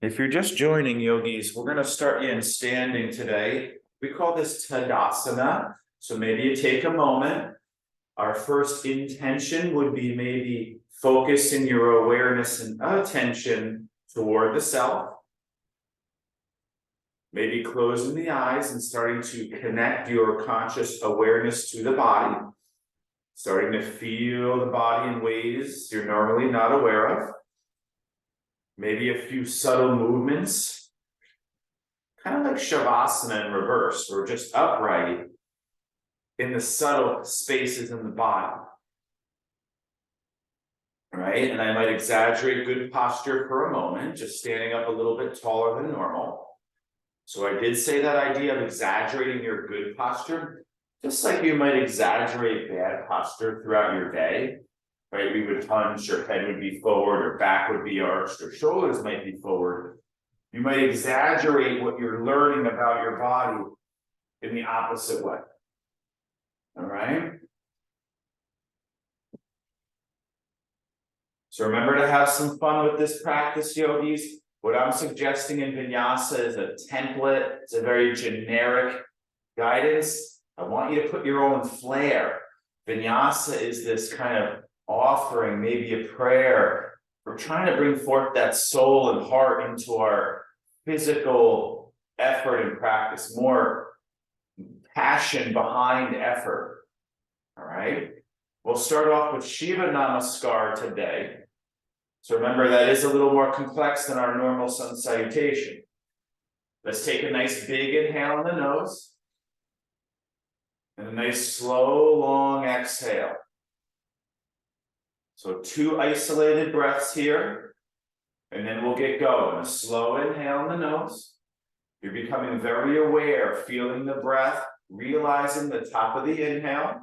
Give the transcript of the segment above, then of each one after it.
If you're just joining, yogis, we're going to start you in standing today. We call this Tadasana. So maybe you take a moment. Our first intention would be maybe focusing your awareness and attention toward the self. Maybe closing the eyes and starting to connect your conscious awareness to the body. Starting to feel the body in ways you're normally not aware of. Maybe a few subtle movements, kind of like Shavasana in reverse, or just upright in the subtle spaces in the body. Right? And I might exaggerate good posture for a moment, just standing up a little bit taller than normal. So I did say that idea of exaggerating your good posture, just like you might exaggerate bad posture throughout your day. Right, we would hunch, your head would be forward, or back would be arched, or shoulders might be forward. You might exaggerate what you're learning about your body in the opposite way. All right? So remember to have some fun with this practice, yogis. What I'm suggesting in vinyasa is a template. It's a very generic guidance. I want you to put your own flair. Vinyasa is this kind of offering, maybe a prayer. We're trying to bring forth that soul and heart into our physical effort and practice, more passion behind effort. All right. We'll start off with Shiva Namaskar today. So remember, that is a little more complex than our normal sun salutation. Let's take a nice big inhale in the nose. And a nice slow, long exhale. So 2 isolated breaths here, and then we'll get going. A slow inhale in the nose. You're becoming very aware, feeling the breath, realizing the top of the inhale.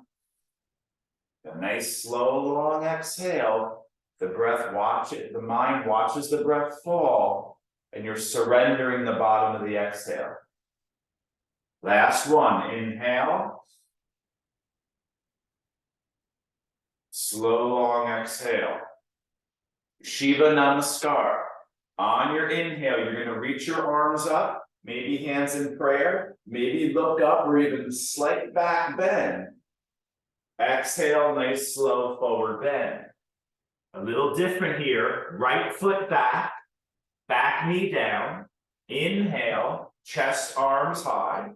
A nice, slow, long exhale. The mind watches the breath fall, and you're surrendering the bottom of the exhale. Last one, inhale. Slow, long exhale. Shiva Namaskar. On your inhale, you're going to reach your arms up, maybe hands in prayer, maybe look up or even slight back bend. Exhale, nice, slow forward bend. A little different here. Right foot back, back knee down. Inhale, chest, arms high.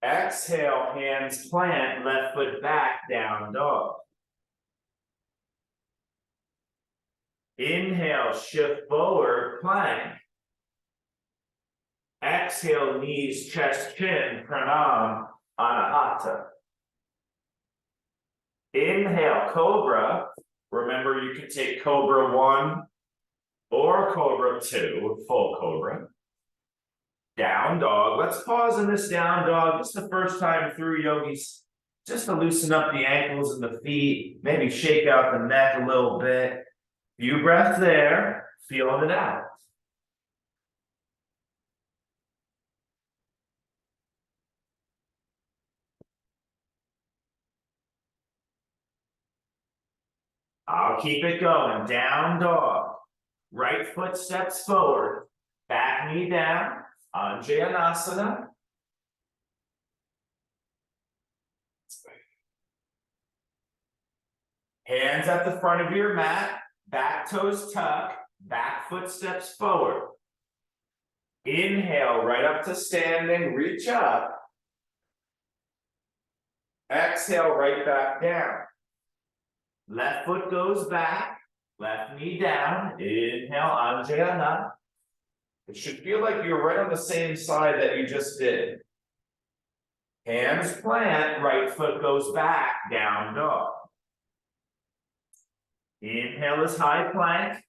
Exhale, hands plant, left foot back, down dog. Inhale, shift forward, plank. Exhale, knees, chest, chin, pranam, anahata. Inhale, cobra. Remember, you can take cobra 1 or cobra 2, full cobra. Down dog. Let's pause in this down dog. It's the first time through, yogis. Just to loosen up the ankles and the feet. Maybe shake out the neck a little bit. Few breaths there. Feeling it out. I'll keep it going. Down dog. Right foot steps forward. Back knee down. Anjayanasana. Hands at the front of your mat. Back toes tuck. Back foot steps forward. Inhale right up to standing. Reach up. Exhale right back down. Left foot goes back. Left knee down. Inhale, Anjayana. It should feel like you're right on the same side that you just did. Hands plant, right foot goes back, down dog. Inhale is high plank.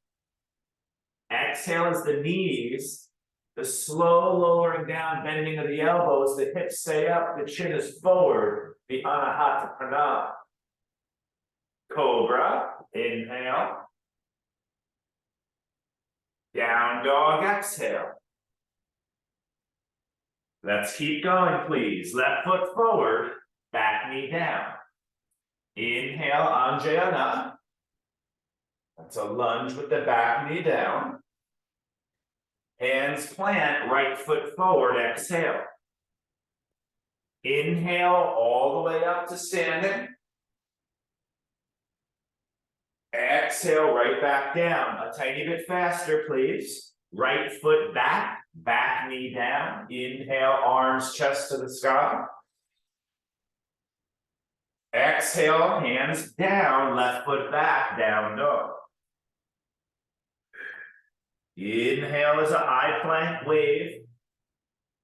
Exhale is the knees. The slow lowering down, bending of the elbows, the hips stay up, the chin is forward, the anahata pranam. Cobra, inhale. Down dog, exhale. Let's keep going, please. Left foot forward, back knee down. Inhale, Anjayana. That's a lunge with the back knee down. Hands plant, right foot forward, exhale. Inhale all the way up to standing. Exhale right back down. A tiny bit faster, please. Right foot back, back knee down. Inhale, arms, chest to the sky. Exhale, hands down, left foot back, down dog. Inhale is a high plank wave.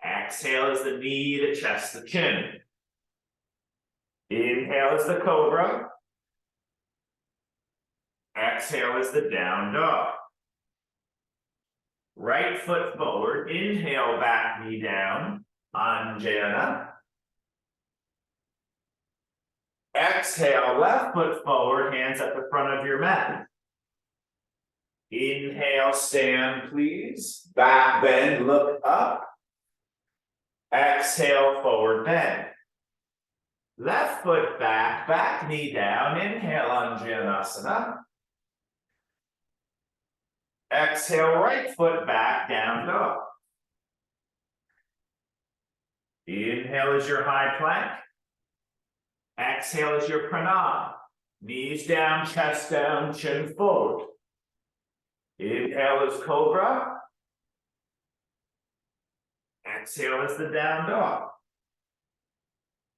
Exhale is the knee, the chest, the chin. Inhale is the cobra. Exhale is the down dog. Right foot forward, inhale, back knee down, Anjana. Exhale, left foot forward, hands at the front of your mat. Inhale, stand please, back bend, look up. Exhale, forward bend. Left foot back, back knee down, inhale, Anjanasana. Exhale, right foot back, down dog. Inhale is your high plank. Exhale is your pranam. Knees down, chest down, chin forward. Inhale is cobra. Exhale is the down dog.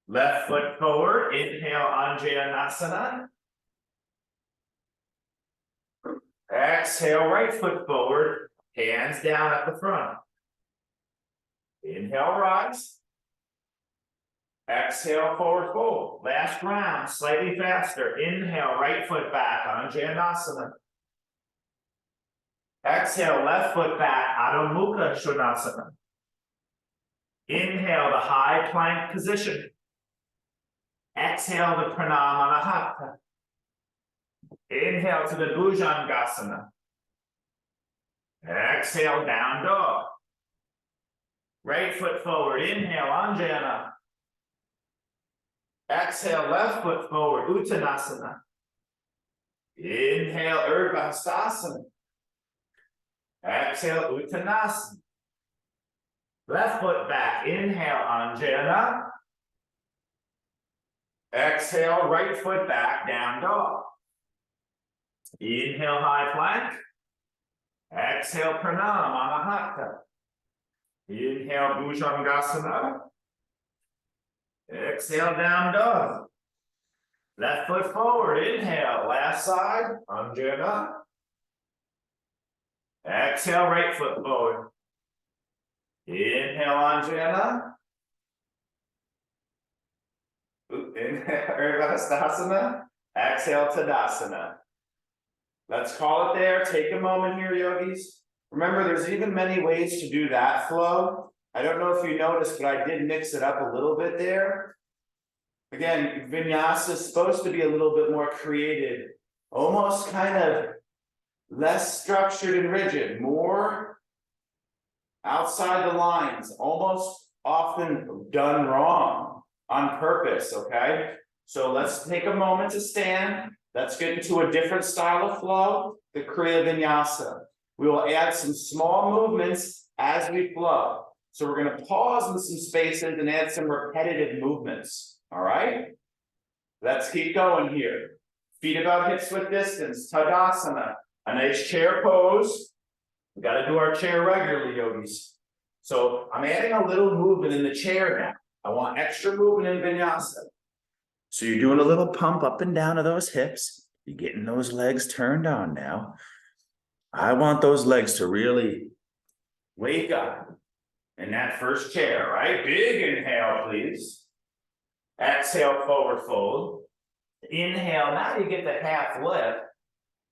Left foot forward, inhale, Anjanasana. Exhale, right foot forward, hands down at the front. Inhale, rise. Exhale, forward fold. Last round, slightly faster. Inhale, right foot back, Anjanasana. Exhale, left foot back, Adho Mukha Svanasana. Inhale, the high plank position. Exhale, the Pranam. Inhale to the Bhujangasana. Exhale, down dog. Right foot forward, inhale, Anjana. Exhale, left foot forward, Uttanasana. Inhale, Urdhva Hastasana. Exhale, Uttanasana. Left foot back, inhale, Anjana. Exhale, right foot back, down dog. Inhale, high plank. Exhale, pranam, anahata. Inhale, bhujangasana. Exhale, down dog. Left foot forward, inhale, last side, Anjana. Exhale, right foot forward. Inhale, Anjana. Inhale, Urdhva Hastasana. Exhale, Tadasana. Let's call it there. Take a moment here, yogis. Remember, there's even many ways to do that flow. I don't know if you noticed, but I did mix it up a little bit there. Again, vinyasa is supposed to be a little bit more creative, almost kind of less structured and rigid, more outside the lines, almost often done wrong on purpose, okay? So let's take a moment to stand. Let's get into a different style of flow, the Kriya Vinyasa. We will add some small movements as we flow. So we're going to pause in some spaces and add some repetitive movements. All right? Let's keep going here. Feet about hips width distance, Tadasana, a nice chair pose. We got to do our chair regularly, yogis. So I'm adding a little movement in the chair now. I want extra movement in Vinyasa. So you're doing a little pump up and down of those hips. You're getting those legs turned on now. I want those legs to really wake up in that first chair, right? Big inhale, please. Exhale, forward fold. Inhale, now you get the half lift.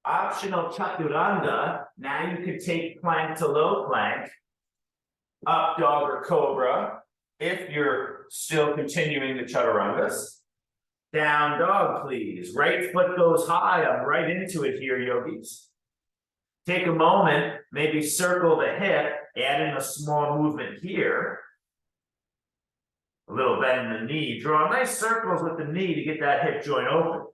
Optional chaturanga. Now you can take plank to low plank. Up dog or cobra. If you're still continuing the chaturangas. Down dog, please. Right foot goes high. I'm right into it here, yogis. Take a moment, maybe circle the hip, add in a small movement here. A little bend in the knee. Draw nice circles with the knee to get that hip joint open.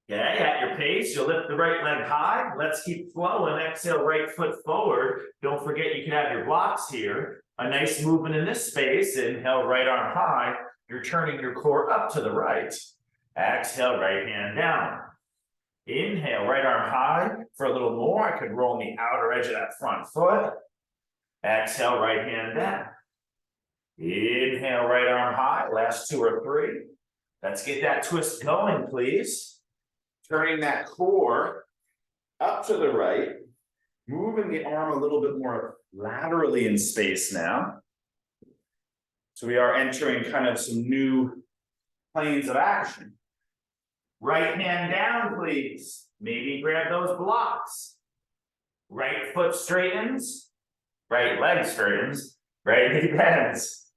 Okay, at your right pace. You'll lift the right leg high. Let's keep flowing. Exhale, right foot forward. Don't forget you can have your blocks here. A nice movement in this space. Inhale, right arm high. You're turning your core up to the right. Exhale, right hand down. Inhale, right arm high. For a little more, I could roll the outer edge of that front foot. Exhale, right hand down. Inhale, right arm high. Last 2 or 3. Let's get that twist going, please. Turning that core up to the right. Moving the arm a little bit more laterally in space now. So we are entering kind of some new planes of action. Right hand down, please. Maybe grab those blocks. Right foot straightens. Right leg straightens. Right knee bends.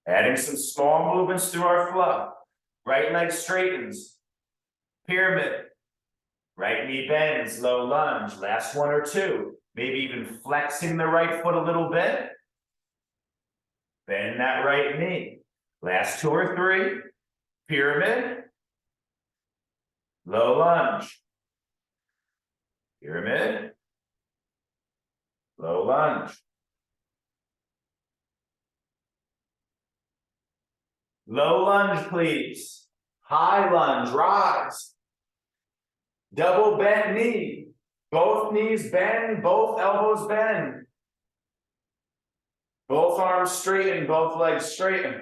Adding some small movements through our flow. Right leg straightens. Pyramid. Right knee bends, low lunge. Last 1 or 2. Maybe even flexing the right foot a little bit. Bend that right knee. Last 2 or 3. Pyramid. Low lunge. Pyramid. Low lunge. Low lunge, please. High lunge, rise. Double bent knee. Both knees bend, both elbows bend. Both arms straighten, both legs straighten.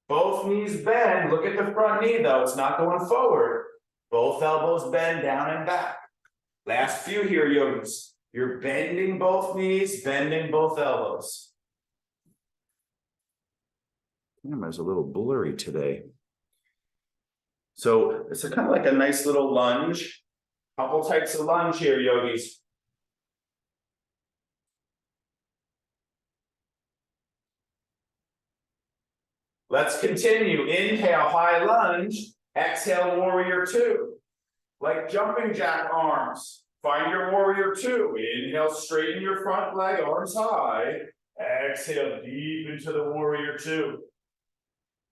Both knees bend. Look at the front knee though, it's not going forward. Both elbows bend down and back. Last few here, yogis. You're bending both knees, bending both elbows. Camera's a little blurry today. So it's kind of like a nice little lunge. Couple types of lunge here, yogis. Let's continue. Inhale, high lunge. Exhale, warrior 2. Like jumping jack arms. Find your warrior 2. Inhale, straighten your front leg, arms high. Exhale, deep into the warrior 2.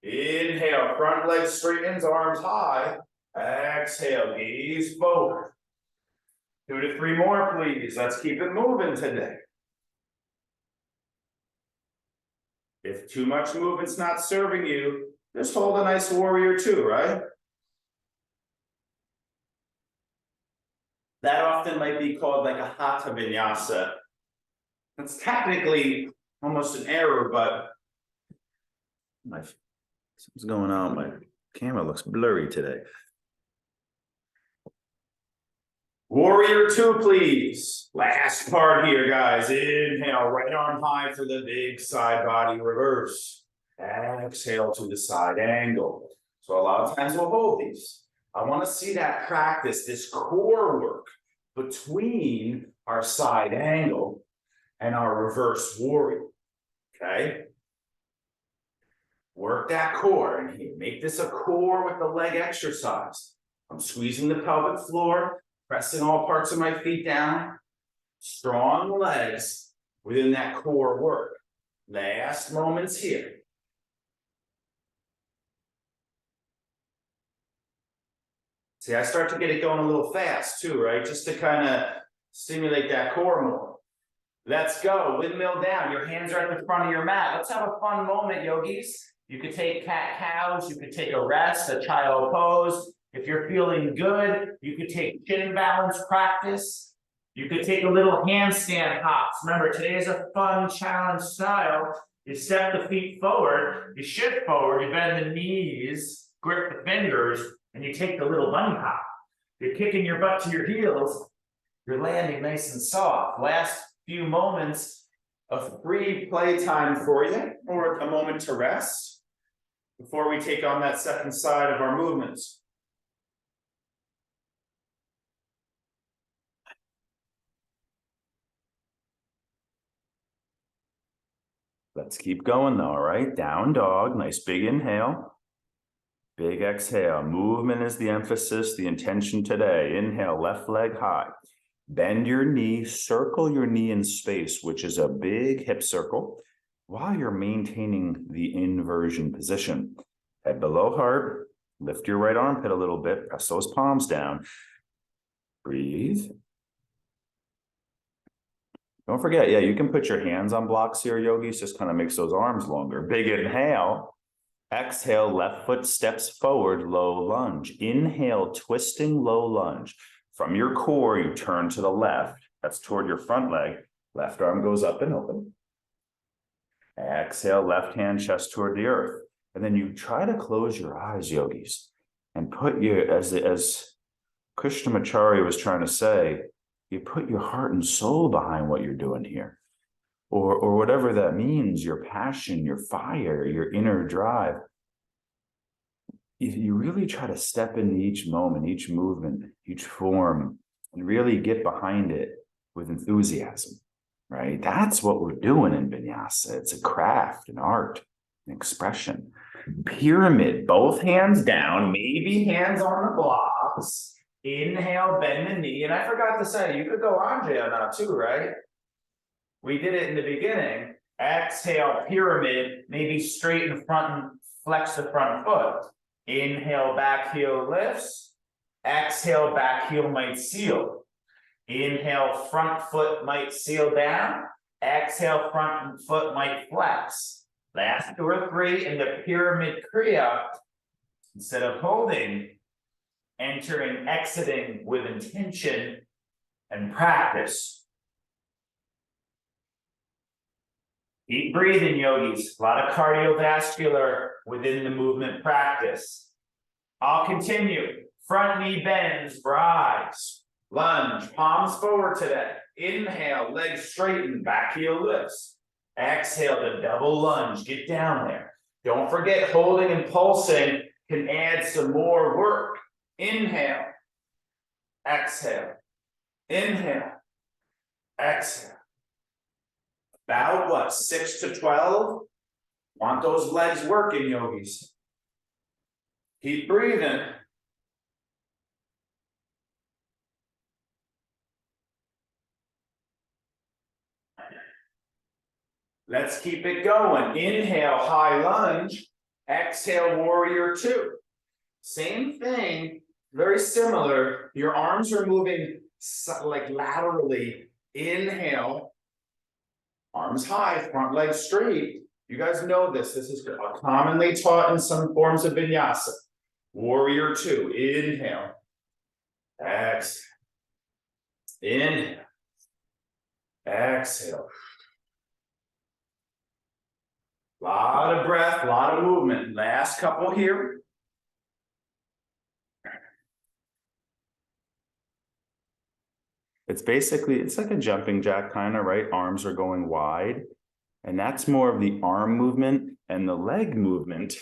Inhale, front leg straightens, arms high. Exhale, gaze forward. 2 to 3 more, please. Let's keep it moving today. If too much movement's not serving you, just hold a nice warrior 2, right? That often might be called like a Hatha Vinyasa. It's technically almost an error, but something's going on. My camera looks blurry today. Warrior 2, please. Last part here, guys. Inhale, right arm high for the big side body reverse. Exhale to the side angle. So a lot of times we'll hold these. I want to see that practice, this core work between our side angle and our reverse warrior. Okay? Work that core in here. Make this a core with the leg exercise. I'm squeezing the pelvic floor, pressing all parts of my feet down. Strong legs within that core work. Last moments here. See, I start to get it going a little fast too, right? Just to kind of stimulate that core more. Let's go. Windmill down. Your hands are at the front of your mat. Let's have a fun moment, yogis. You could take cat-cows. You could take a rest, a child pose. If you're feeling good, you could take chin balance practice. You could take a little handstand hops. Remember, today is a fun challenge style. You step the feet forward, you shift forward, you bend the knees, grip the fingers, and you take the little bunny hop. You're kicking your butt to your heels. You're landing nice and soft. Last few moments of free play time for you, or a moment to rest before we take on that second side of our movements. Let's keep going though, all right? Down dog, nice big inhale. Big exhale. Movement is the emphasis, the intention today. Inhale, left leg high. Bend your knee, circle your knee in space, which is a big hip circle, while you're maintaining the inversion position. Head below heart, Lift your right armpit a little bit, press those palms down. Breathe. Don't forget, yeah, you can put your hands on blocks here, yogis, just kind of makes those arms longer. Big inhale. Exhale, left foot steps forward, low lunge. Inhale, twisting low lunge. From your core, you turn to the left. That's toward your front leg. Left arm goes up and open. Exhale, left hand chest toward the earth. And then you try to close your eyes, yogis, and put your, as Krishnamacharya was trying to say, you put your heart and soul behind what you're doing here. Or whatever that means, your passion, your fire, your inner drive. You really try to step into each moment, each movement, each form, and really get behind it with enthusiasm, right? That's what we're doing in vinyasa. It's a craft, an art, an expression. Pyramid, both hands down, maybe hands on the blocks. Inhale, bend the knee. And I forgot to say, you could go Anjaya now too, right? We did it in the beginning. Exhale, pyramid, maybe straighten front and flex the front foot. Inhale, back heel lifts. Exhale, back heel might seal. Inhale, front foot might seal down. Exhale, front foot might flex. Last 2 or 3 in the pyramid kriya. Instead of holding, entering, exiting with intention and practice. Keep breathing, yogis. A lot of cardiovascular within the movement practice. I'll continue. Front knee bends, rise. Lunge, palms forward today. Inhale, legs straighten, back heel lifts. Exhale to double lunge, get down there. Don't forget, holding and pulsing can add some more work. Inhale, exhale, inhale, exhale. About what, 6 to 12? Want those legs working, yogis. Keep breathing. Let's keep it going. Inhale, high lunge. Exhale, warrior 2. Same thing, very similar. Your arms are moving like laterally. Inhale, arms high, front leg straight. You guys know this. This is commonly taught in some forms of vinyasa. Warrior 2. Inhale. Exhale. Inhale. Exhale. Lot of breath, lot of movement. Last couple here. It's basically, it's like a jumping jack kind of, right? Arms are going wide. And that's more of the arm movement and the leg movement.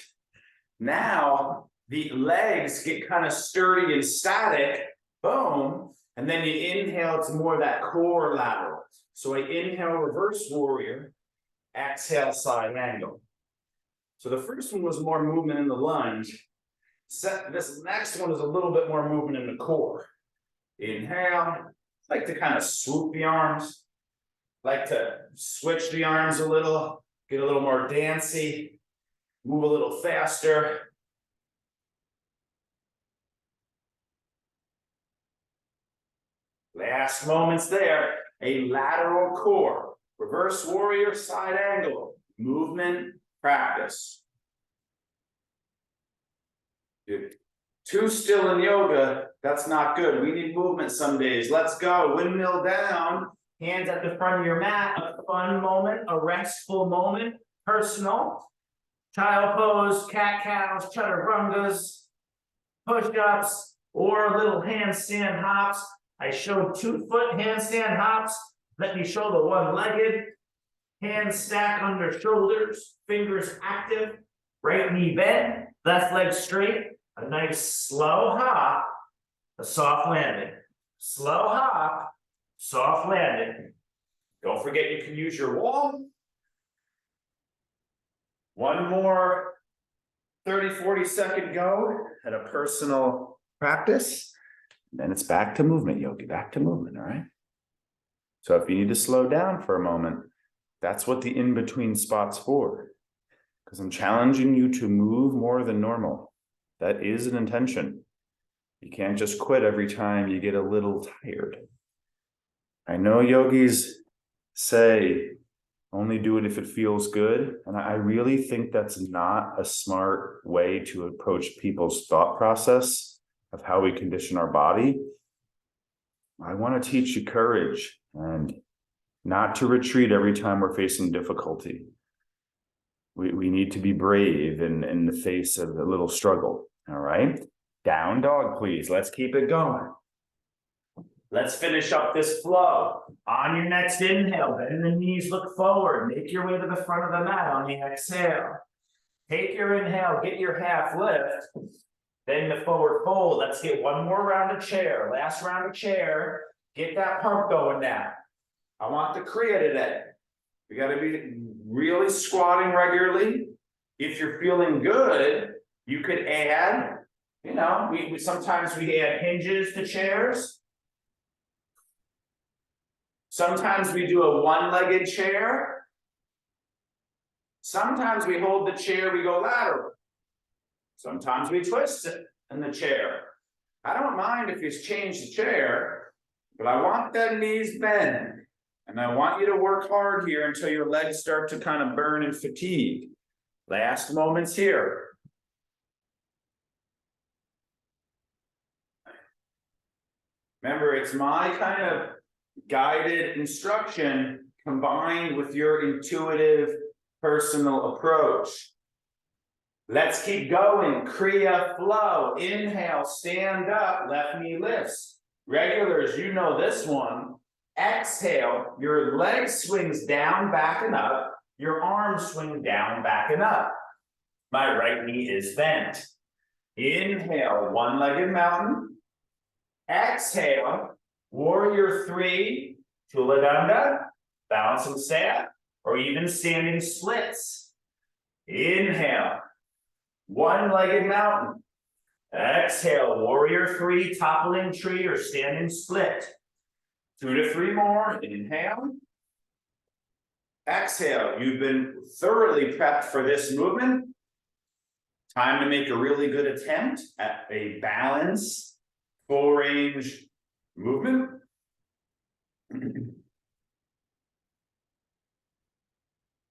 Now, the legs get kind of sturdy and static. Boom. And then you inhale to more of that core lateral. So I inhale, reverse warrior. Exhale, side angle. So the first one was more movement in the lunge. This next one is a little bit more movement in the core. Inhale. Like to kind of swoop the arms. Like to switch the arms a little. Get a little more dancey. Move a little faster. Last moments there. A lateral core. Reverse warrior, side angle, movement, practice. Dude, too still in yoga, that's not good. We need movement some days. Let's go. Windmill down, hands at the front of your mat. A fun moment, a restful moment, personal. Child pose, cat-cows, chaturangas, push-ups, or little handstand hops. I showed 2-foot handstand hops. Let me show the one-legged. Hands stack under shoulders, fingers active, right knee bent, left leg straight, a nice slow hop, a soft landing. Slow hop, soft landing. Don't forget you can use your wall. One more 30-40 second go at a personal practice. Then it's back to movement, yogi, back to movement, all right? So if you need to slow down for a moment, that's what the in-between spot's for. Because I'm challenging you to move more than normal. That is an intention. You can't just quit every time you get a little tired. I know yogis say only do it if it feels good. And I really think that's not a smart way to approach people's thought process of how we condition our body. I want to teach you courage and not to retreat every time we're facing difficulty. We need to be brave in the face of a little struggle. All right. Down dog, please. Let's keep it going. Let's finish up this flow. On your next inhale, bend the knees, look forward. Make your way to the front of the mat on the exhale. Take your inhale, get your half lift. Then the forward fold. Let's get one more round of chair. Last round of chair. Get that pump going now. I want the Kriya today. We got to be really squatting regularly. If you're feeling good, you could add, we sometimes we add hinges to chairs. Sometimes we do a one-legged chair. Sometimes we hold the chair, we go lateral. Sometimes we twist it in the chair. I don't mind if you change the chair, but I want that knees bend. And I want you to work hard here until your legs start to kind of burn and fatigue. Last moments here. Remember, it's my kind of guided instruction combined with your intuitive personal approach. Let's keep going. Kriya flow. Inhale, stand up, left knee lifts. Regulars, you know this one. Exhale, your leg swings down, back and up. Your arms swing down, back and up. My right knee is bent. Inhale, one-legged mountain. Exhale, warrior three, Tuladanda, balancing sat, or even standing splits. Inhale, one-legged mountain. Exhale, warrior three, toppling tree, or standing split. 2 to 3 more. Inhale. Exhale. You've been thoroughly prepped for this movement. Time to make a really good attempt at a balanced, full range movement.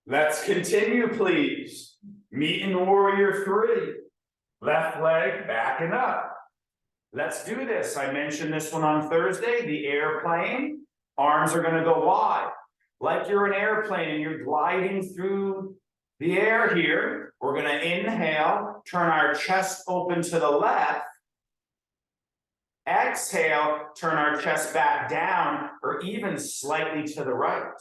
Let's continue, please. Meet in warrior three. Left leg back and up. Let's do this. I mentioned this one on Thursday, the airplane. Arms are going to go wide. Like you're an airplane and you're gliding through the air here. We're going to inhale, turn our chest open to the left. Exhale, turn our chest back down or even slightly to the right.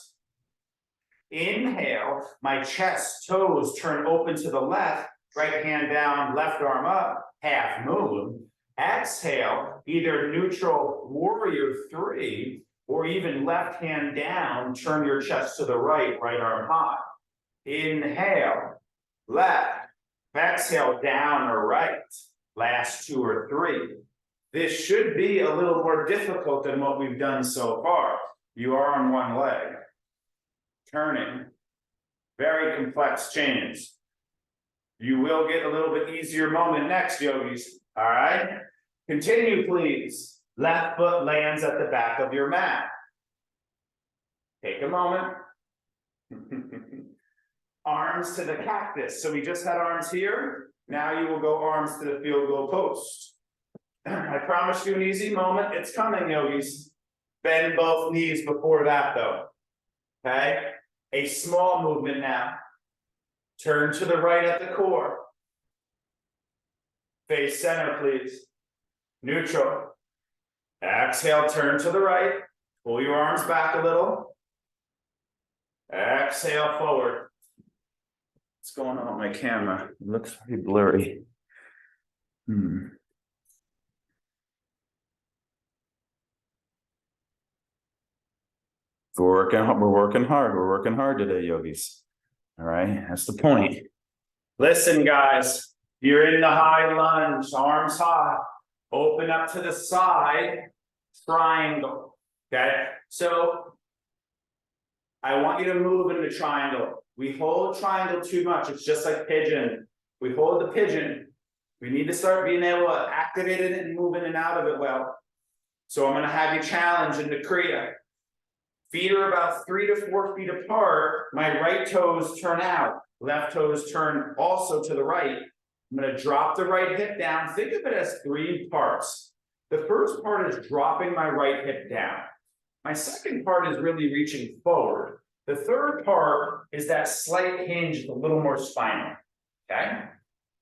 Inhale, my chest, toes turn open to the left, right hand down, left arm up, half moon. Exhale, either neutral warrior three, or even left hand down, turn your chest to the right, right arm high. Inhale, left, exhale, down or right, last 2 or 3. This should be a little more difficult than what we've done so far. You are on one leg, turning, very complex change. You will get a little bit easier moment next, yogis, all right? Continue, please. Left foot lands at the back of your mat. Take a moment. Arms to the cactus. So we just had arms here. Now you will go arms to the field goal post. I promise you an easy moment. It's coming, yogis. Bend both knees before that, though. Okay? A small movement now. Turn to the right at the core. Face center, please. Neutral. Exhale, turn to the right. Pull your arms back a little. Exhale forward. What's going on with my camera? It looks pretty blurry. We're working hard today, yogis. All right, that's the point. Listen, guys, you're in the high lunge, arms high, open up to the side, triangle. Okay, so I want you to move into triangle. We hold triangle too much. It's just like pigeon. We hold the pigeon. We need to start being able to activate it and move in and out of it well. So I'm gonna have you challenge into Kriya. Feet are about 3 to 4 feet apart. My right toes turn out. Left toes turn also to the right. I'm gonna drop the right hip down. Think of it as 3 parts. The first part is dropping my right hip down. My second part is really reaching forward. The third part is that slight hinge, a little more spinal, okay?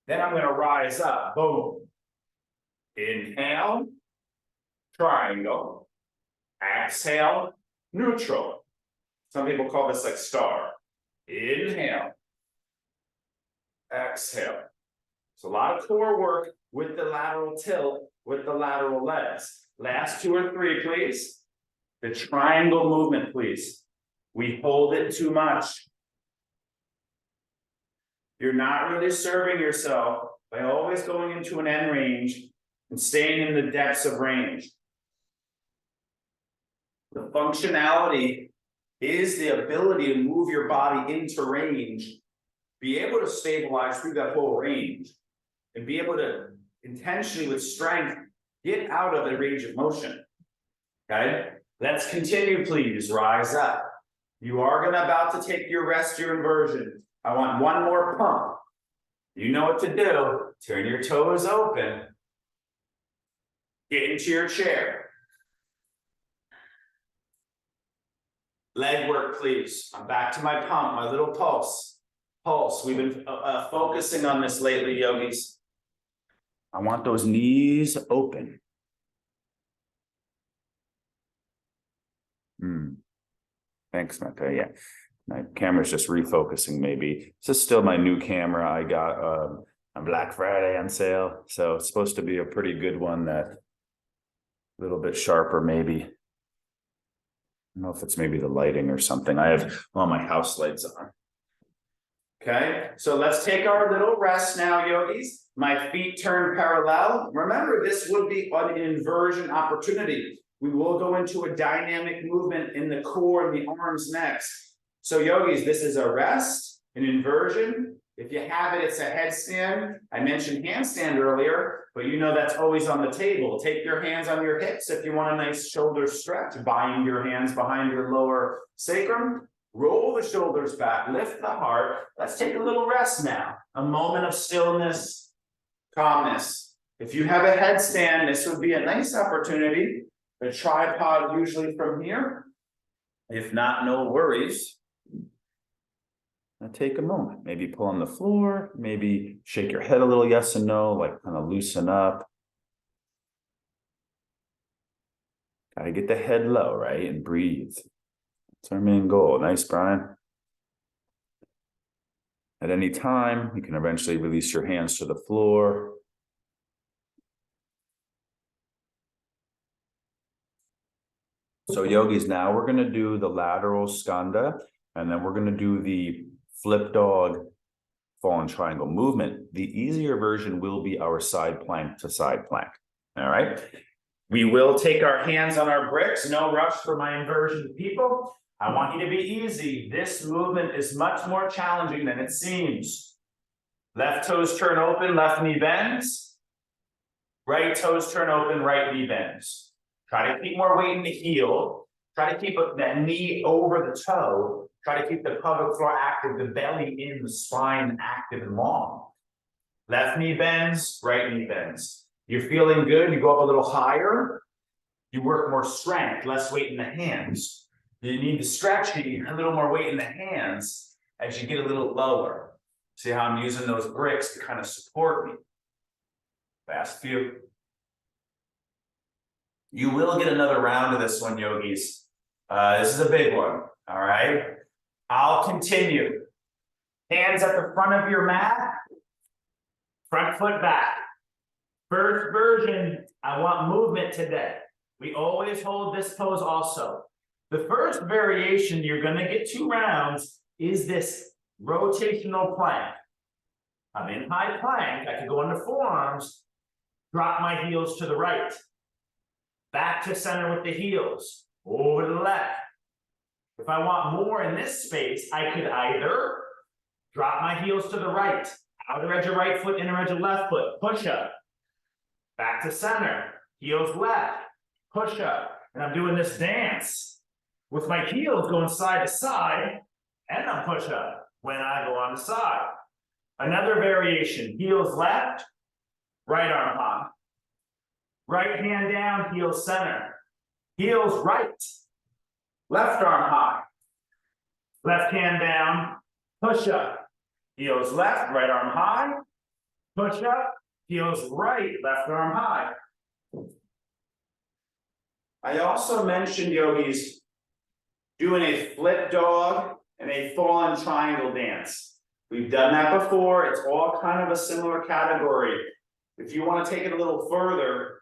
Then I'm gonna rise up, boom. Inhale, triangle. Exhale, neutral. Some people call this like star. Inhale. Exhale. It's a lot of core work with the lateral tilt, with the lateral legs. Last 2 or 3, please. The triangle movement, please. We hold it too much. You're not really serving yourself by always going into an end range and staying in the depths of range. The functionality is the ability to move your body into range, be able to stabilize through that whole range, and be able to intentionally, with strength, get out of the range of motion. Okay? Let's continue, please. Rise up. You are about to take your rest, your inversion. I want one more pump. You know what to do. Turn your toes open. Get into your chair. Leg work, please. I'm back to my pump, my little pulse. Pulse. We've been focusing on this lately, yogis. I want those knees open. Thanks, Mecca. Yeah, my camera's just refocusing. Maybe this is still my new camera. I got on Black Friday on sale, so it's supposed to be a pretty good one. That a little bit sharper, maybe. I don't know if it's maybe the lighting or something. I have all my house lights on. Okay, so let's take our little rest now, yogis. My feet turn parallel. Remember, this would be an inversion opportunity. We will go into a dynamic movement in the core and the arms next. So yogis, this is a rest, an inversion. If you have it, it's a headstand. I mentioned handstand earlier, but you know that's always on the table. Take your hands on your hips if you want a nice shoulder stretch. Bind your hands behind your lower sacrum. Roll the shoulders back, lift the heart. Let's take a little rest now. A moment of stillness, calmness. If you have a headstand, this would be a nice opportunity. A tripod usually from here. If not, no worries. Now take a moment. Maybe pull on the floor. Maybe shake your head a little yes and no, like kind of loosen up. Gotta get the head low, right? And breathe. That's our main goal. Nice, Brian. At any time, you can eventually release your hands to the floor. So yogis, now we're going to do the lateral skanda, and then we're going to do the flip dog fallen triangle movement. The easier version will be our side plank to side plank. All right. We will take our hands on our bricks. No rush for my inversion, people. I want you to be easy. This movement is much more challenging than it seems. Left toes turn open, left knee bends. Right toes turn open, right knee bends. Try to keep more weight in the heel. Try to keep that knee over the toe. Try to keep the pelvic floor active, the belly in, the spine active and long. Left knee bends, right knee bends. You're feeling good, you go up a little higher. You work more strength, less weight in the hands. You need to stretch, you need a little more weight in the hands as you get a little lower. See how I'm using those bricks to kind of support me. Fast few. You will get another round of this one, yogis. This is a big one, all right? I'll continue. Hands at the front of your mat, front foot back. First version, I want movement today. We always hold this pose also. The first variation, you're gonna get 2 rounds, is this rotational plank. I'm in high plank, I can go into forearms, drop my heels to the right. Back to center with the heels, over to the left. If I want more in this space, I could either drop my heels to the right, Outer edge of right foot, inner edge of left foot, push up. Back to center, heels left, push up. And I'm doing this dance with my heels going side to side, and I'm push up when I go on the side. Another variation, heels left, right arm high. Right hand down, heels center. Heels right, left arm high. Left hand down, push up. Heels left, right arm high. Push up, heels right, left arm high. I also mentioned, yogis, doing a flip dog and a fallen triangle dance. We've done that before. It's all kind of a similar category. If you want to take it a little further,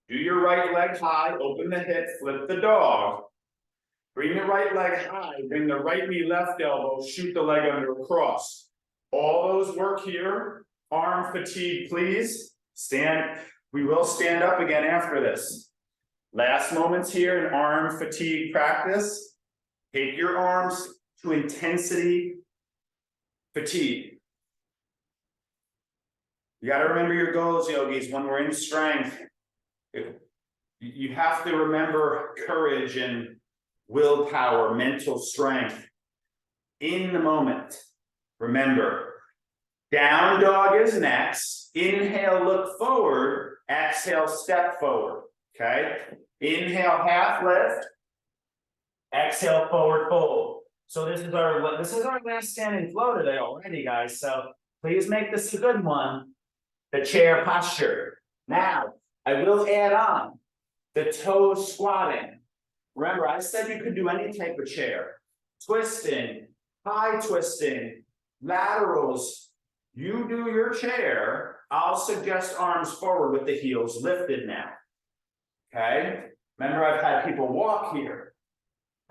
do your right leg high, open the hip, flip the dog. Bring the right leg high, bring the right knee, left elbow, shoot the leg under across. All those work here. Arm fatigue, please. Stand. We will stand up again after this. Last moments here in arm fatigue practice. Take your arms to intensity fatigue. You got to remember your goals, yogis, when we're in strength. You have to remember courage and willpower, mental strength. In the moment, remember, down dog is next. Inhale, look forward. Exhale, step forward. Okay? Inhale, half lift. Exhale, forward fold. So this is our last standing flow today already, guys. So please make this a good one. The chair posture. Now, I will add on the toe squatting. Remember, I said you could do any type of chair. Twisting, high twisting, laterals. You do your chair. I'll suggest arms forward with the heels lifted now. Okay? Remember, I've had people walk here.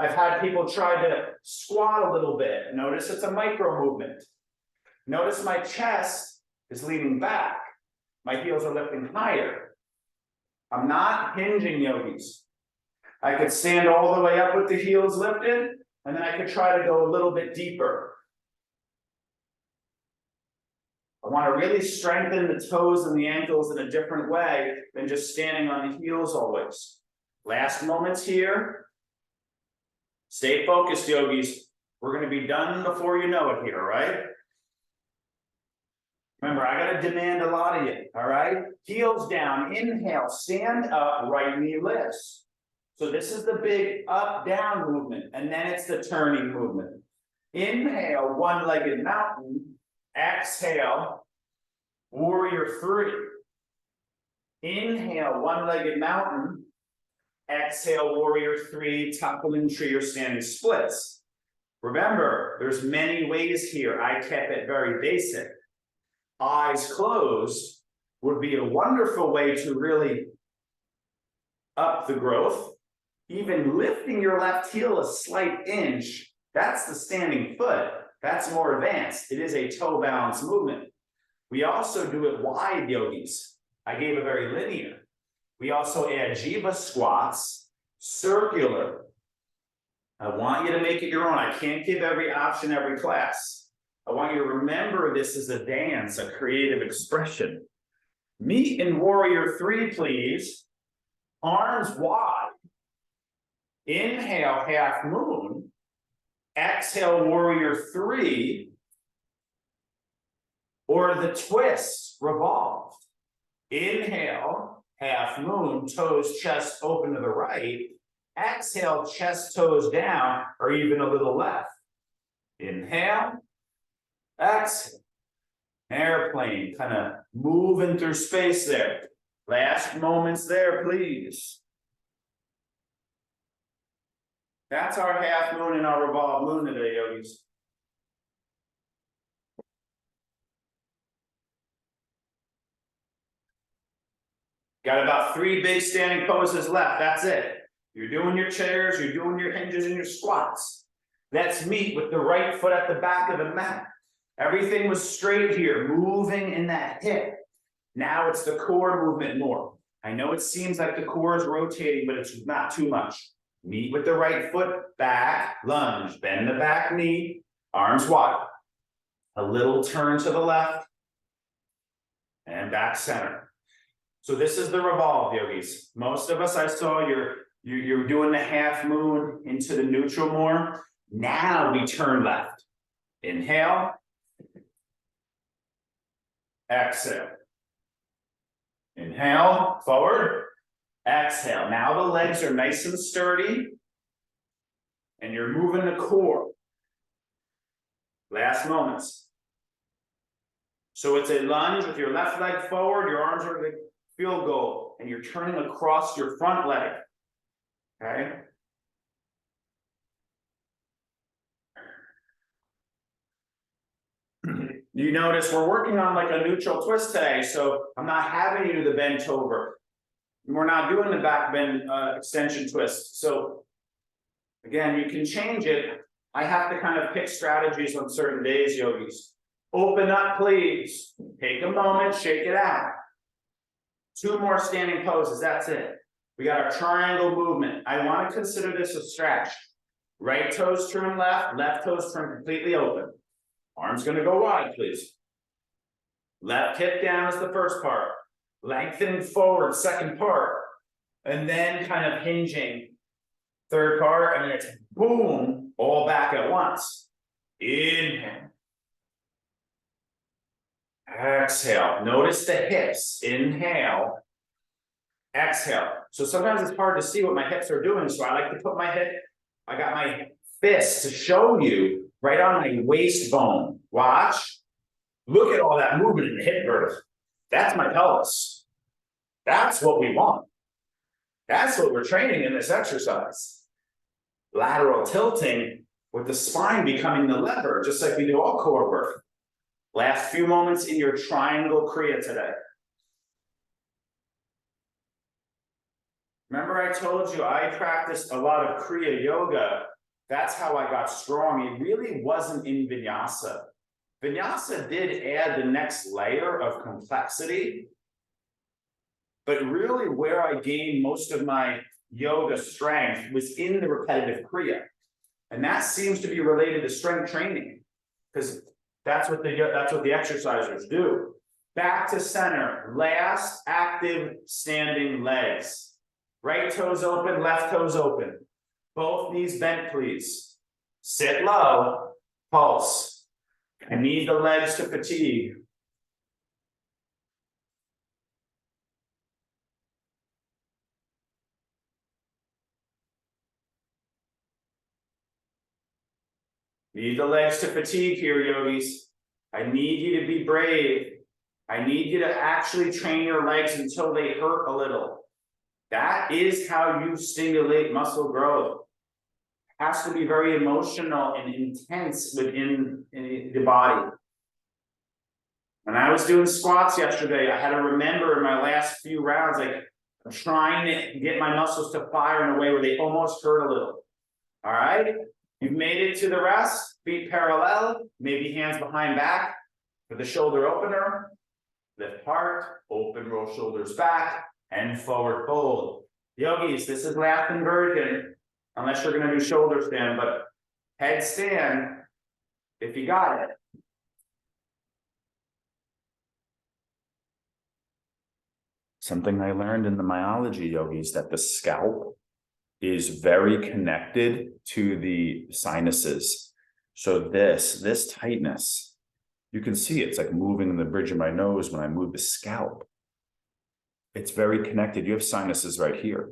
I've had people try to squat a little bit. Notice it's a micro movement. Notice my chest is leaning back. My heels are lifting higher. I'm not hinging, yogis. I could stand all the way up with the heels lifted, and then I could try to go a little bit deeper. I want to really strengthen the toes and the ankles in a different way than just standing on the heels always. Last moments here. Stay focused, yogis. We're going to be done before you know it here, right? Remember, I got to demand a lot of you, all right? Heels down, inhale, stand up, right knee lifts. So this is the big up-down movement, and then it's the turning movement. Inhale, one-legged mountain. Exhale, warrior three. Inhale, one-legged mountain. Exhale, warrior three, toppling tree or standing splits. Remember, there's many ways here. I kept it very basic. Eyes closed would be a wonderful way to really up the growth. Even lifting your left heel a slight inch, that's the standing foot. That's more advanced. It is a toe balance movement. We also do it wide, yogis. I gave a very linear. We also add jiva squats, circular. I want you to make it your own. I can't give every option every class. I want you to remember this is a dance, a creative expression. Meet in warrior three, please. Arms wide. Inhale, half moon. Exhale, warrior three. Or the twist, revolved. Inhale, half moon, toes, chest open to the right. Exhale, chest, toes down, or even a little left. Inhale. Exhale. Airplane, kind of moving through space there. Last moments there, please. That's our half moon and our revolved moon today, yogis. Got about 3 big standing poses left. That's it. You're doing your chairs, you're doing your hinges and your squats. Let's meet with the right foot at the back of the mat. Everything was straight here, moving in that hip. Now it's the core movement more. I know it seems like the core is rotating, but it's not too much. Meet with the right foot, back, lunge, bend the back knee, arms wide. A little turn to the left, and back center. So this is the revolve, yogis. Most of us, I saw you're doing the half moon into the neutral more. Now we turn left. Inhale. Exhale. Inhale, forward. Exhale. Now the legs are nice and sturdy. And you're moving the core. Last moments. So it's a lunge with your left leg forward, your arms are the field goal, and you're turning across your front leg. Okay? You notice we're working on like a neutral twist today, so I'm not having you do the bent over. We're not doing the back bend extension twist. So again, you can change it. I have to kind of pick strategies on certain days, yogis. Open up, please. Take a moment, shake it out. 2 more standing poses, that's it. We got our triangle movement. I want to consider this a stretch. Right toes turn left, left toes turn completely open. Arms gonna go wide, please. Left hip down is the first part. Lengthen forward, second part. And then kind of hinging, third part, and then it's boom, all back at once. Inhale. Exhale. Notice the hips. Inhale. Exhale. So sometimes it's hard to see what my hips are doing, so I like to put my hip, I got my fist to show you right on my waist bone. Watch. Look at all that movement in the hip girdle. That's my pelvis. That's what we want. That's what we're training in this exercise. Lateral tilting with the spine becoming the lever, just like we do all core work. Last few moments in your triangle Kriya today. Remember I told you I practiced a lot of Kriya yoga. That's how I got strong. It really wasn't in Vinyasa. Vinyasa did add the next layer of complexity. But really where I gained most of my yoga strength was in the repetitive Kriya. And that seems to be related to strength training. Because that's what the exercisers do. Back to center, last active standing legs. Right toes open, left toes open. Both knees bent, please. Sit low, pulse. I need the legs to fatigue. Need the legs to fatigue here, yogis. I need you to be brave. I need you to actually train your legs until they hurt a little. That is how you stimulate muscle growth. It has to be very emotional and intense within the body. When I was doing squats yesterday, I had to remember in my last few rounds, like I'm trying to get my muscles to fire in a way where they almost hurt a little. All right? You've made it to the rest, feet parallel, maybe hands behind back for the shoulder opener. Lift heart, open, roll shoulders back, and forward fold. Yogis, this is last inversion, unless you're gonna do shoulder stand, but head stand, if you got it. Something I learned in the myology, yogis, that the scalp is very connected to the sinuses. So this tightness, you can see it's like moving the bridge of my nose when I move the scalp. It's very connected. You have sinuses right here.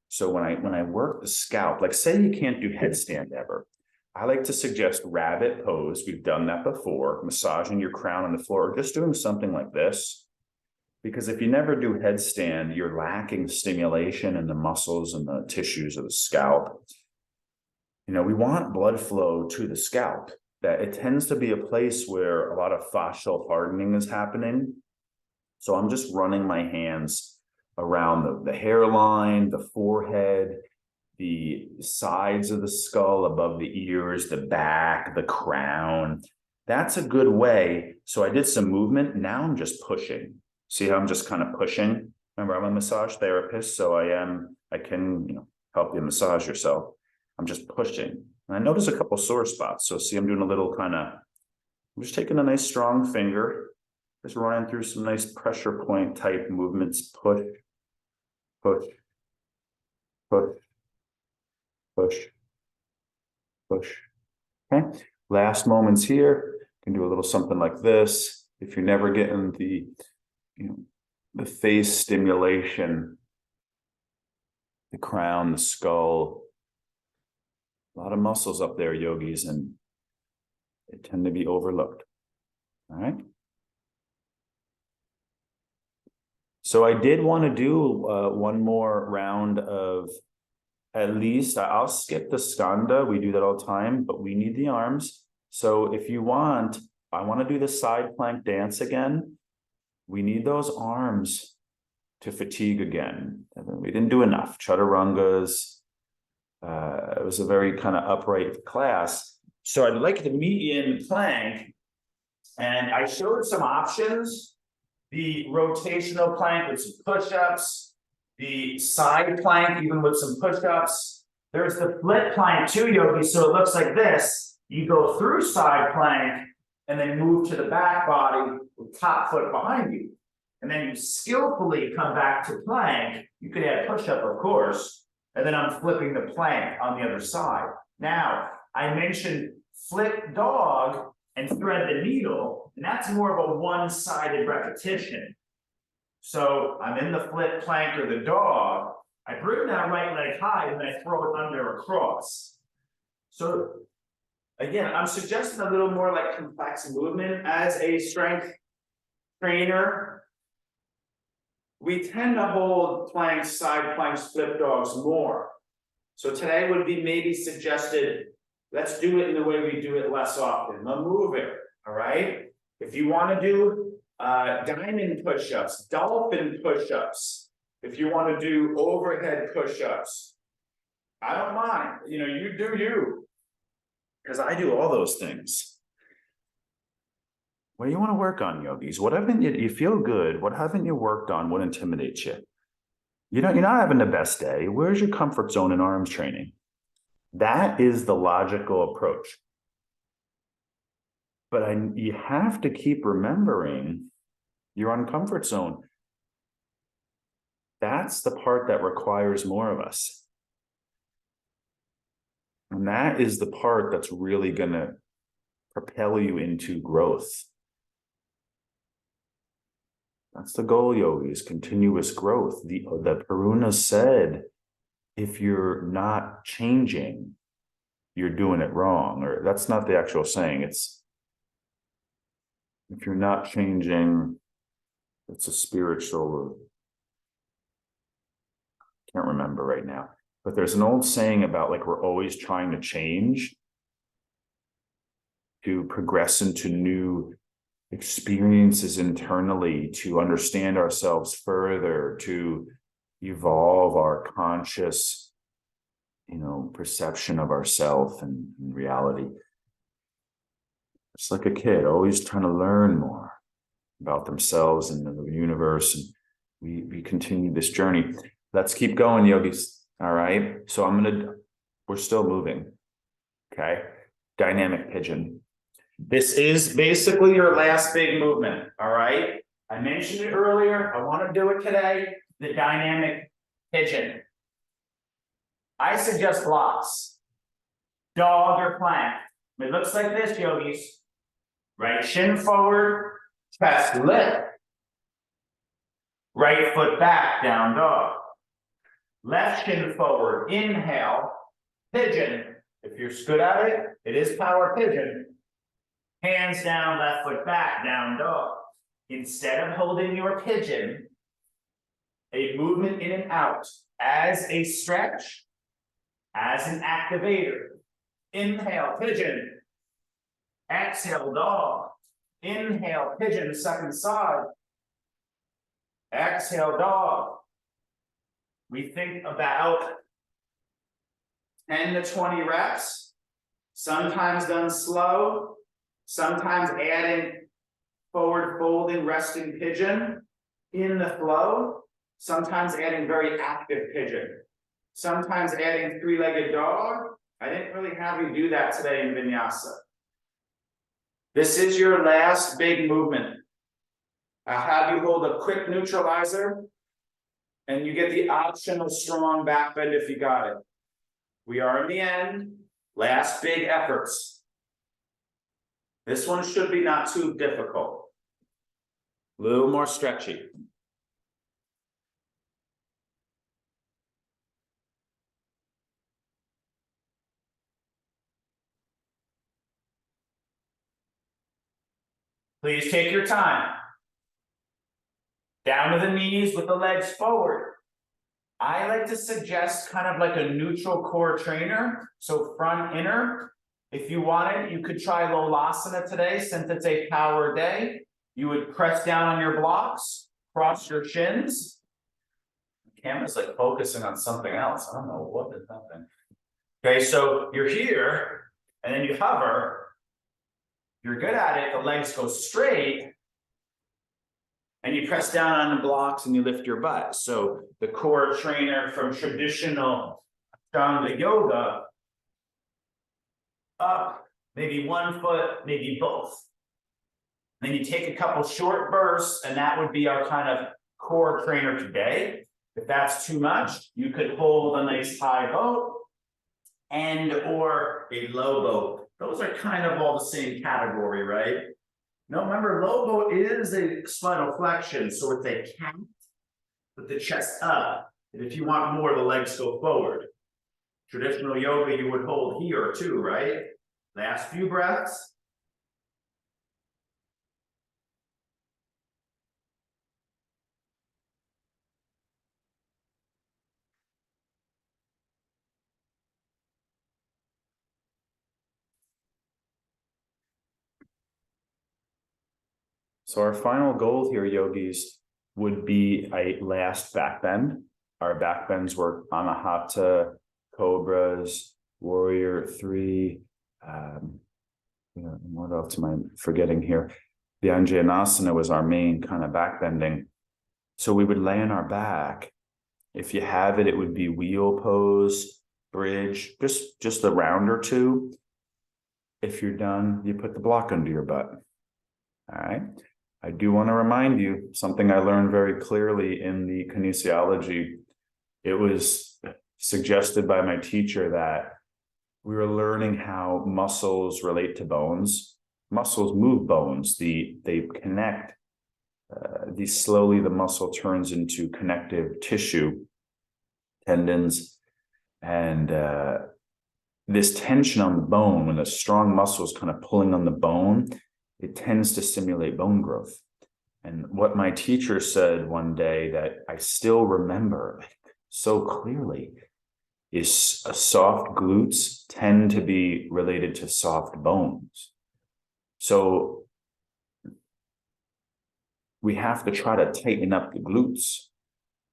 So when I work the scalp, like say you can't do headstand ever, I like to suggest rabbit pose. We've done that before, massaging your crown on the floor, or just doing something like this. Because if you never do headstand, you're lacking stimulation in the muscles and the tissues of the scalp. You know, we want blood flow to the scalp. That it tends to be a place where a lot of fascial hardening is happening. So I'm just running my hands around the hairline, the forehead, the sides of the skull, above the ears, the back, the crown. That's a good way. So I did some movement. Now I'm just pushing. See how I'm just kind of pushing? Remember, I'm a massage therapist, so I can, help you massage yourself. I'm just pushing. And I notice a couple sore spots. So see, I'm doing a little I'm just taking a nice strong finger, Just running through some nice pressure point type movements. Push, push, push, push, push. Okay. Last moments here. You can do a little something like this. If you're never getting the, the face stimulation, the crown, the skull, a lot of muscles up there, yogis, and they tend to be overlooked. All right. So I did want to do one more round of, at least I'll skip the skanda. We do that all the time, but we need the arms. So if you want, I want to do the side plank dance again. We need those arms to fatigue again. We didn't do enough. Chaturangas. It was a very kind of upright class. So I'd like to meet you in plank. And I showed some options. The rotational plank with some push-ups, the side plank even with some push-ups. There's the split plank too, yogi. So it looks like this. You go through side plank and then move to the back body with top foot behind you. And then you skillfully come back to plank. You could add push-up, of course. And then I'm flipping the plank on the other side. Now, I mentioned flip dog and thread the needle, and that's more of a one-sided repetition. So I'm in the flip plank or the dog, I bring that right leg high and then I throw it under across. So again, I'm suggesting a little more like complex movement as a strength trainer. We tend to hold planks, side planks, flip dogs more. So today would be maybe suggested, let's do it in the way we do it less often. We'll move it, all right? If you want to do diamond push-ups, dolphin push-ups, if you want to do overhead push-ups, I don't mind. You do you. Because I do all those things. What do you want to work on, yogis? What haven't you feel good? What haven't you worked on? What intimidates you? You're not having the best day. Where's your comfort zone in arms training? That is the logical approach. But you have to keep remembering your uncomfort zone. That's the part that requires more of us. And that is the part that's really going to propel you into growth. That's the goal, yogis, continuous growth. The Puruna said, if you're not changing, you're doing it wrong. Or that's not the actual saying. It's, if you're not changing, it's a spiritual, can't remember right now. But there's an old saying about like we're always trying to change to progress into new experiences internally, to understand ourselves further, to evolve our conscious, perception of ourself and reality. It's like a kid always trying to learn more about themselves and the universe, and we continue this journey. Let's keep going, yogis. All right. So we're still moving. Okay. Dynamic pigeon. This is basically your last big movement. All right. I mentioned it earlier. I want to do it today. The dynamic pigeon. I suggest blocks. Dog or plank. It looks like this, yogis. Right shin forward, chest lift. Right foot back, down dog. Left shin forward, inhale, pigeon. If you're good at it, it is power pigeon. Hands down, left foot back, down dog. Instead of holding your pigeon, a movement in and out as a stretch, as an activator. Inhale, pigeon. Exhale, dog. Inhale, pigeon, second side. Exhale, dog. We think about 10 to 20 reps, sometimes done slow, sometimes adding forward folding, resting pigeon in the flow, sometimes adding very active pigeon, sometimes adding three-legged dog. I didn't really have you do that today in Vinyasa. This is your last big movement. I'll have you hold a quick neutralizer. And you get the optional strong back bend if you got it. We are in the end, last big efforts. This one should be not too difficult. A little more stretchy. Please take your time. Down to the knees with the legs forward. I like to suggest kind of like a neutral core trainer, so front inner. If you wanted, you could try Lolasana today since it's a power day. You would press down on your blocks, cross your shins. The camera's like focusing on something else. I don't know what is happening. Okay, so you're here, and then you hover. You're good at it, the legs go straight. And you press down on the blocks and you lift your butt. So the core trainer from traditional Ashtanga yoga, up, maybe one foot, maybe both. Then you take a couple short bursts, and that would be our kind of core trainer today. If that's too much, you could hold a nice high boat and or a low boat. Those are kind of all the same category, right? No, remember, low boat is a spinal flexion, so it's a cat with the chest up. And if you want more, the legs go forward. Traditional yoga, you would hold here too, right? Last few breaths. So our final goal here, yogis, would be a last back bend. Our back bends were Anahata, Cobras, Warrior 3. What else am I forgetting here? The Anjanasana was our main kind of back bending. So we would lay on our back. If you have it, it would be wheel pose, bridge, just a round or two. If you're done, you put the block under your butt. All right. I do want to remind you something I learned very clearly in the kinesiology. It was suggested by my teacher that we were learning how muscles relate to bones. Muscles move bones. They connect. Slowly the muscle turns into connective tissue, tendons, and this tension on the bone, when the strong muscle is kind of pulling on the bone, it tends to stimulate bone growth. And what my teacher said one day that I still remember so clearly is soft glutes tend to be related to soft bones. So we have to try to tighten up the glutes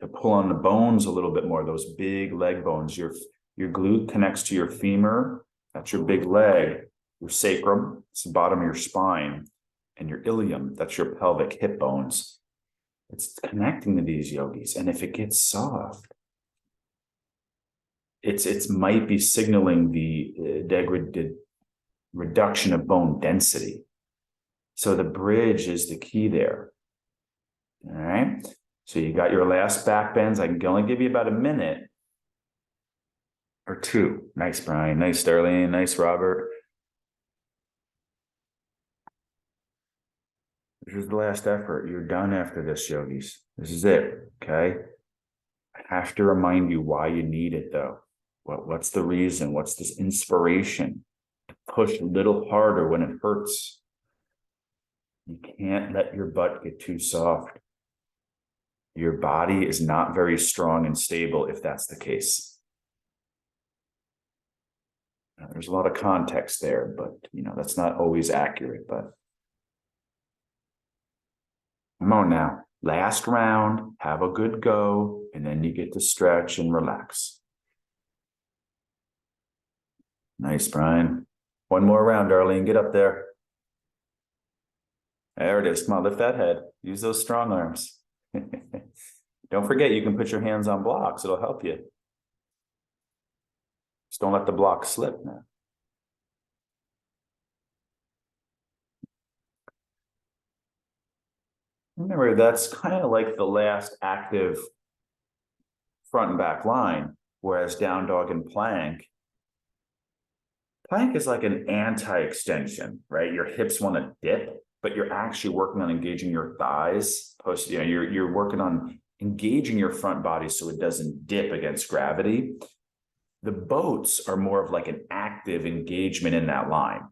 to pull on the bones a little bit more, those big leg bones. Your glute connects to your femur, that's your big leg. Your sacrum, it's the bottom of your spine, and your ilium, that's your pelvic hip bones. It's connecting to these yogis, and if it gets soft, it might be signaling the reduction of bone density. So the bridge is the key there. All right. So you got your last back bends. I can only give you about a minute or two. Nice, Brian. Nice, Darlene. Nice, Robert. This is the last effort. You're done after this, yogis. This is it, okay? I have to remind you why you need it, though. What's the reason? What's this inspiration to push a little harder when it hurts? You can't let your butt get too soft. Your body is not very strong and stable if that's the case. Now, there's a lot of context there, but that's not always accurate, but come on now, last round, have a good go, and then you get to stretch and relax. Nice, Brian. One more round, Darlene, get up there. There it is, come on, lift that head. Use those strong arms. Don't forget, you can put your hands on blocks, it'll help you. Just don't let the block slip now. Remember, that's kind of like the last active front and back line, whereas down dog and plank. Plank is like an anti-extension, right? Your hips want to dip, but you're actually working on engaging your thighs. You're working on engaging your front body so it doesn't dip against gravity. The boats are more of like an active engagement in that line.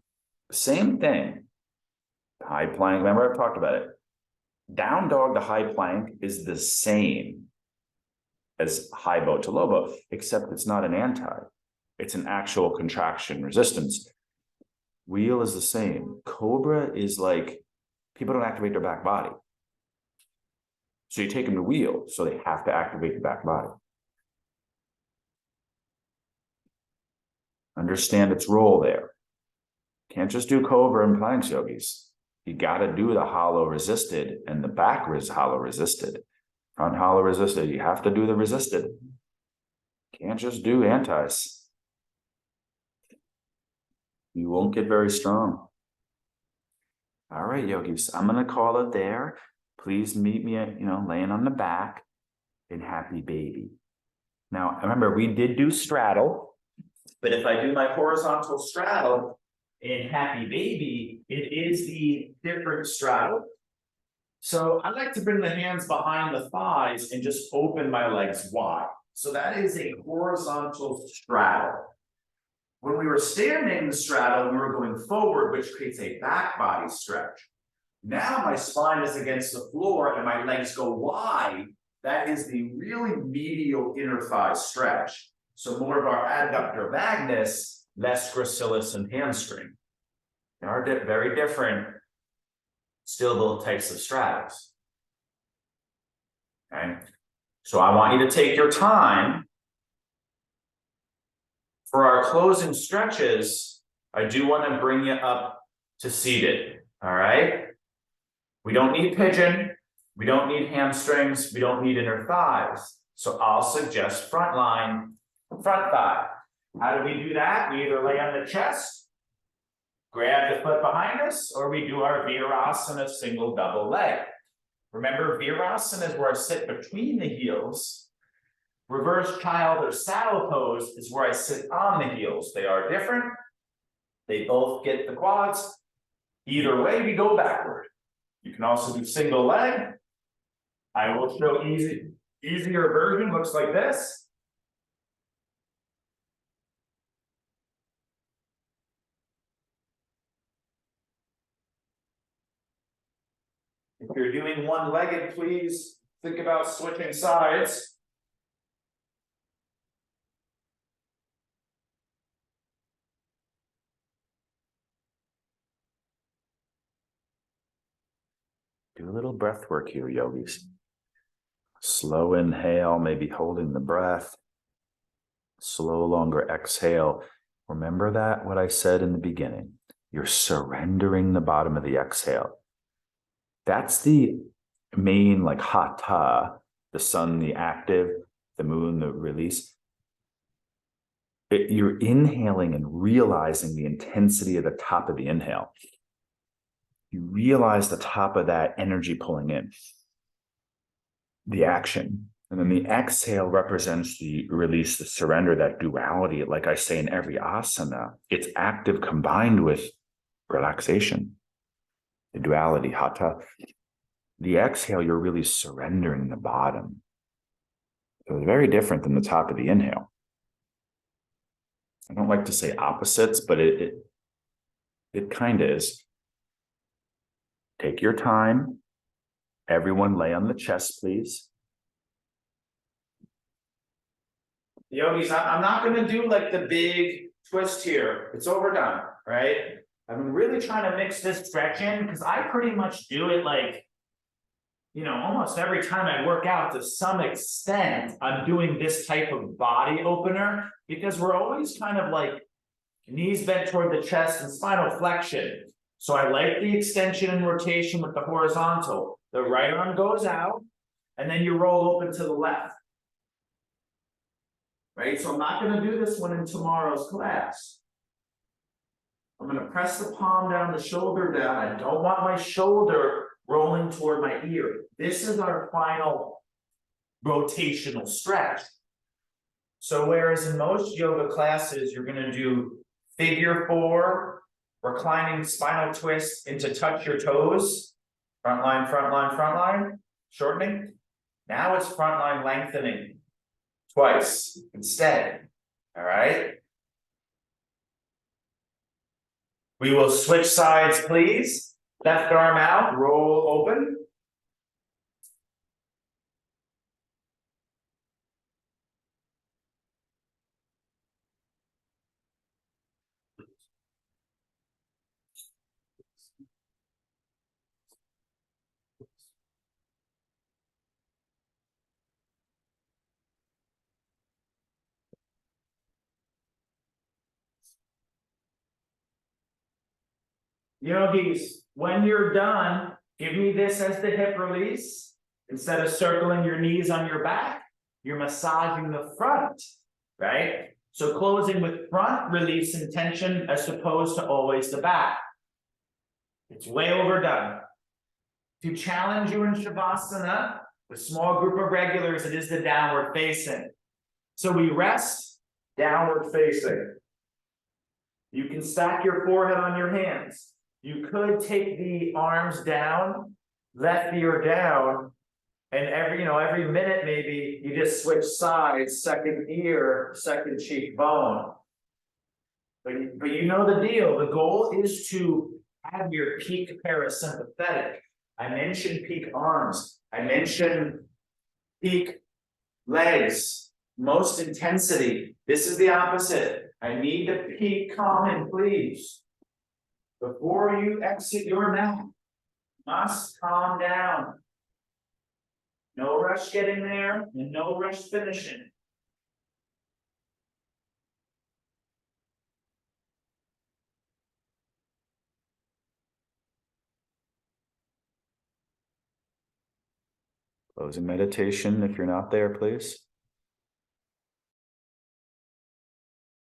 Same thing. High plank, remember I've talked about it. Down dog to high plank is the same as high boat to low boat, except it's not an anti. It's an actual contraction resistance. Wheel is the same. Cobra is like, people don't activate their back body. So you take them to wheel, so they have to activate the back body. Understand its role there. Can't just do Cobra and planks, yogis. You got to do the hollow resisted and the back hollow resisted. Front hollow resisted, you have to do the resisted. Can't just do antis. You won't get very strong. All right, yogis, I'm going to call it there. Please meet me at, laying on the back in happy baby. Now, remember, we did do straddle, but if I do my horizontal straddle in happy baby, it is the different straddle. So I like to bring the hands behind the thighs and just open my legs wide. So that is a horizontal straddle. When we were standing the straddle, we were going forward, which creates a back body stretch. Now my spine is against the floor and my legs go wide. That is the really medial inner thigh stretch. So more of our adductor vagus, less gracilis and hamstring. They are very different, still little types of straddles. Okay, so I want you to take your time. For our closing stretches, I do want to bring you up to seated, all right? We don't need pigeon, we don't need hamstrings, we don't need inner thighs. So I'll suggest front line, front thigh. How do we do that? We either lay on the chest, grab the foot behind us, or we do our Virasana single double leg. Remember, Virasana is where I sit between the heels. Reverse child or saddle pose is where I sit on the heels. They are different. They both get the quads. Either way, we go backward. You can also do single leg. I will show easier version, looks like this. If you're doing one-legged, please think about switching sides. Do a little breath work here, yogis. Slow inhale, maybe holding the breath. Slow, longer exhale. Remember that, what I said in the beginning. You're surrendering the bottom of the exhale. That's the main, like, hatha, the sun, the active, the moon, the release. You're inhaling and realizing the intensity of the top of the inhale. You realize the top of that energy pulling in, the action. And then the exhale represents the release, the surrender, that duality. Like I say in every asana, it's active combined with relaxation, the duality, hatha. The exhale, you're really surrendering the bottom. So it's very different than the top of the inhale. I don't like to say opposites, but it kind of is. Take your time. Everyone lay on the chest, please. Yogis, I'm not going to do like the big twist here. It's overdone, right? I'm really trying to mix this stretch in because I pretty much do it like, almost every time I work out to some extent, I'm doing this type of body opener because we're always kind of like knees bent toward the chest and spinal flexion. So I like the extension and rotation with the horizontal. The right arm goes out, and then you roll open to the left. Right? So I'm not going to do this one in tomorrow's class. I'm going to press the palm down, the shoulder down. I don't want my shoulder rolling toward my ear. This is our final rotational stretch. So whereas in most yoga classes, you're gonna do figure 4, reclining spinal twist into touch your toes, front line, front line, front line, shortening. Now it's front line lengthening twice instead, all right? We will switch sides, please. Left arm out, roll open. Yogis, when you're done, give me this as the hip release. Instead of circling your knees on your back, you're massaging the front, right? So closing with front release and tension as opposed to always the back. It's way overdone. To challenge you in Shavasana, with small group of regulars, it is the downward facing. So we rest, downward facing. You can stack your forehead on your hands. You could take the arms down, left ear down, and every minute maybe you just switch sides, second ear, second cheekbone. But you know the deal. The goal is to have your peak parasympathetic. I mentioned peak arms. I mentioned peak legs. Most intensity. This is the opposite. I need the peak calming, please. Before you exit your mat, must calm down. No rush getting there and no rush finishing. Closing meditation if you're not there, please.